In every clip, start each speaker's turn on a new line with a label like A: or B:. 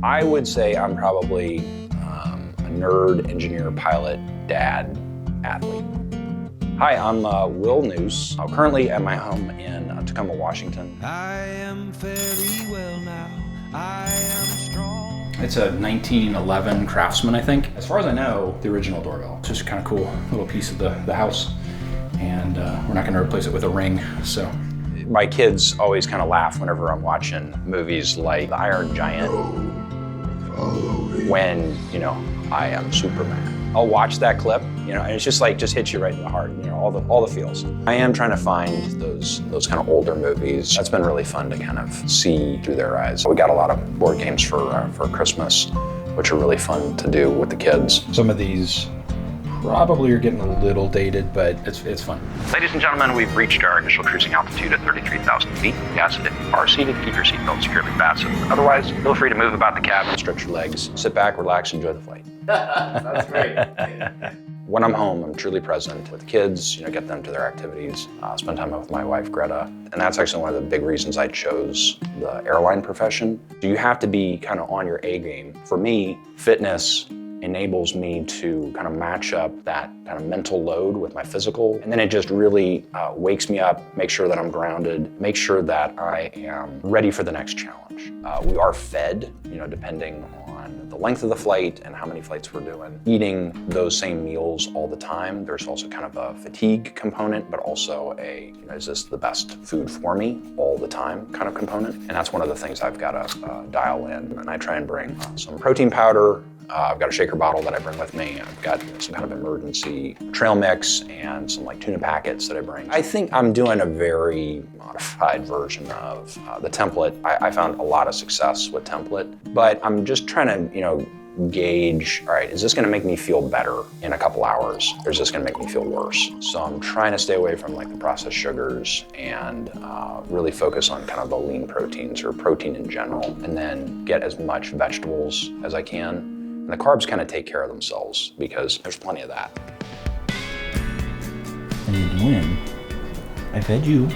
A: I would say I'm probably a nerd, engineer, pilot, dad, athlete. Hi, I'm Will Noose. I'm currently at my home in Tacoma, Washington.
B: I am fairly well now. I am strong.
C: It's a 1911 Craftsman, I think. As far as I know, the original doorbell. It's just a kind of cool little piece of the house. And we're not gonna replace it with a ring, so.
A: My kids always kind of laugh whenever I'm watching movies like The Iron Giant. When, I am Superman. I'll watch that clip, and it's just hits you right in the heart, all the feels. I am trying to find those kind of older movies. That's been really fun to kind of see through their eyes. We got a lot of board games for Christmas, which are really fun to do with the kids.
C: Some of these probably are getting a little dated, but it's fun.
A: Ladies and gentlemen, we've reached our initial cruising altitude at 33,000 feet. Yes, if you are seated, keep your seatbelt securely fastened. Otherwise, feel free to move about the cabin, stretch your legs, sit back, relax, enjoy the flight.
C: That's great.
A: When I'm home, I'm truly present with the kids, get them to their activities, spend time with my wife, Greta. And that's actually one of the big reasons I chose the airline profession. You have to be kind of on your A game. For me, fitness enables me to kind of match up that kind of mental load with my physical. And then it just really wakes me up, make sure that I'm grounded, make sure that I am ready for the next challenge. We are fed, depending on the length of the flight and how many flights we're doing. Eating those same meals all the time, there's also kind of a fatigue component, but also is this the best food for me all the time kind of component. And that's one of the things I've got to dial in. And I try and bring some protein powder. I've got a shaker bottle that I bring with me. I've got some kind of emergency trail mix and some tuna packets that I bring. I think I'm doing a very modified version of the template. I found a lot of success with template, but I'm just trying to, gauge, all right, is this gonna make me feel better in a couple hours, or is this gonna make me feel worse? So I'm trying to stay away from the processed sugars and really focus on kind of the lean proteins or protein in general, and then get as much vegetables as I can. And the carbs kind of take care of themselves because there's plenty of that.
C: And when I fed you,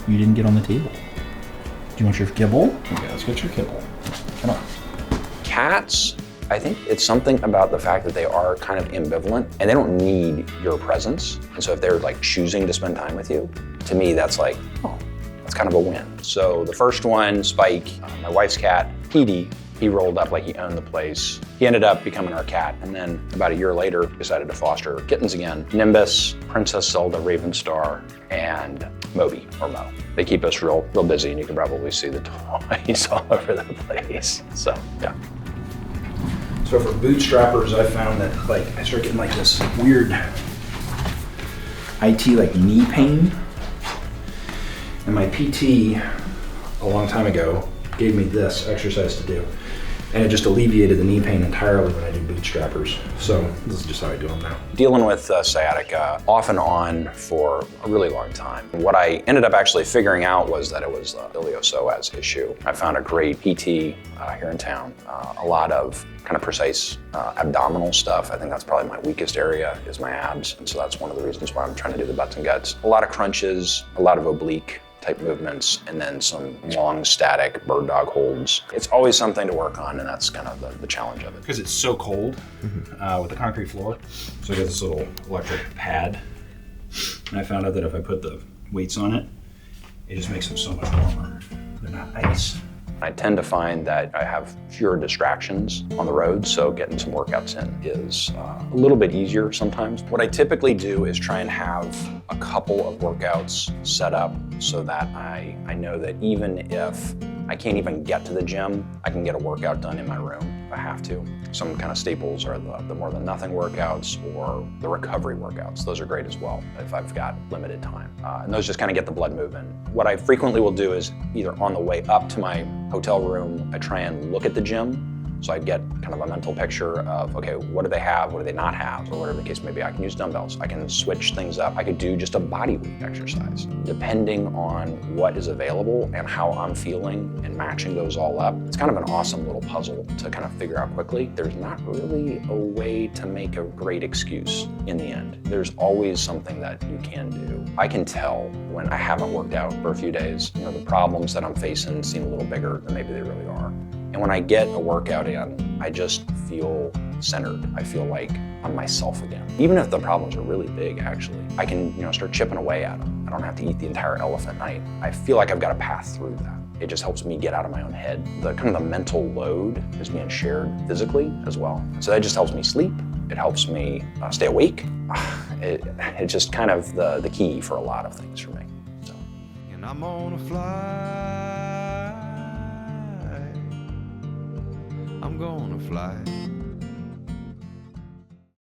C: you didn't get on the table. Do you want your kibble? Okay, let's get your kibble. Come on.
A: Cats, I think it's something about the fact that they are kind of ambivalent and they don't need your presence. And so if they're choosing to spend time with you, to me, that's that's kind of a win. So the first one, Spike, my wife's cat, Petey, he rolled up like he owned the place. He ended up becoming our cat, and then about a year later, decided to foster kittens again. Nimbus, Princess Zelda, Ravenstar, and Moby, or Mo. They keep us real busy, and you can probably see the toys all over the place. So, yeah.
C: So for bootstrappers, I found that I start getting this weird IT knee pain. And my PT a long time ago gave me this exercise to do. And it just alleviated the knee pain entirely when I do bootstrappers. So this is just how I do them now.
A: Dealing with sciatica off and on for a really long time. What I ended up actually figuring out was that it was a iliopsoas issue. I found a great PT here in town. A lot of kind of precise abdominal stuff. I think that's probably my weakest area is my abs. And so that's one of the reasons why I'm trying to do the butts and guts. A lot of crunches, a lot of oblique type movements, and then some long static bird dog holds. It's always something to work on, and that's kind of the challenge of it.
C: Because it's so cold with the concrete floor, so I got this little electric pad, and I found out that if I put the weights on it, it just makes them so much warmer. They're not ice.
A: I tend to find that I have fewer distractions on the road, so getting some workouts in is a little bit easier sometimes. What I typically do is try and have a couple of workouts set up so that I know that even if I can't even get to the gym, I can get a workout done in my room if I have to. Some kind of staples are the more than nothing workouts or the recovery workouts. Those are great as well if I've got limited time. And those just kind of get the blood moving. What I frequently will do is either on the way up to my hotel room, I try and look at the gym. So I get kind of a mental picture of, okay, what do they have? What do they not have? Or whatever the case may be. I can use dumbbells. I can switch things up. I could do just a body weight exercise. Depending on what is available and how I'm feeling and matching those all up, it's kind of an awesome little puzzle to kind of figure out quickly. There's not really a way to make a great excuse in the end. There's always something that you can do. I can tell when I haven't worked out for a few days, the problems that I'm facing seem a little bigger than maybe they really are. And when I get a workout in, I just feel centered. I feel like I'm myself again. Even if the problems are really big, actually, I can, start chipping away at them. I don't have to eat the entire elephant night. I feel like I've got a path through that. It just helps me get out of my own head. The kind of the mental load is being shared physically as well. So that just helps me sleep. It helps me stay awake. It's just kind of the key for a lot of things for me. So.
B: And I'm gonna fly. I'm gonna fly.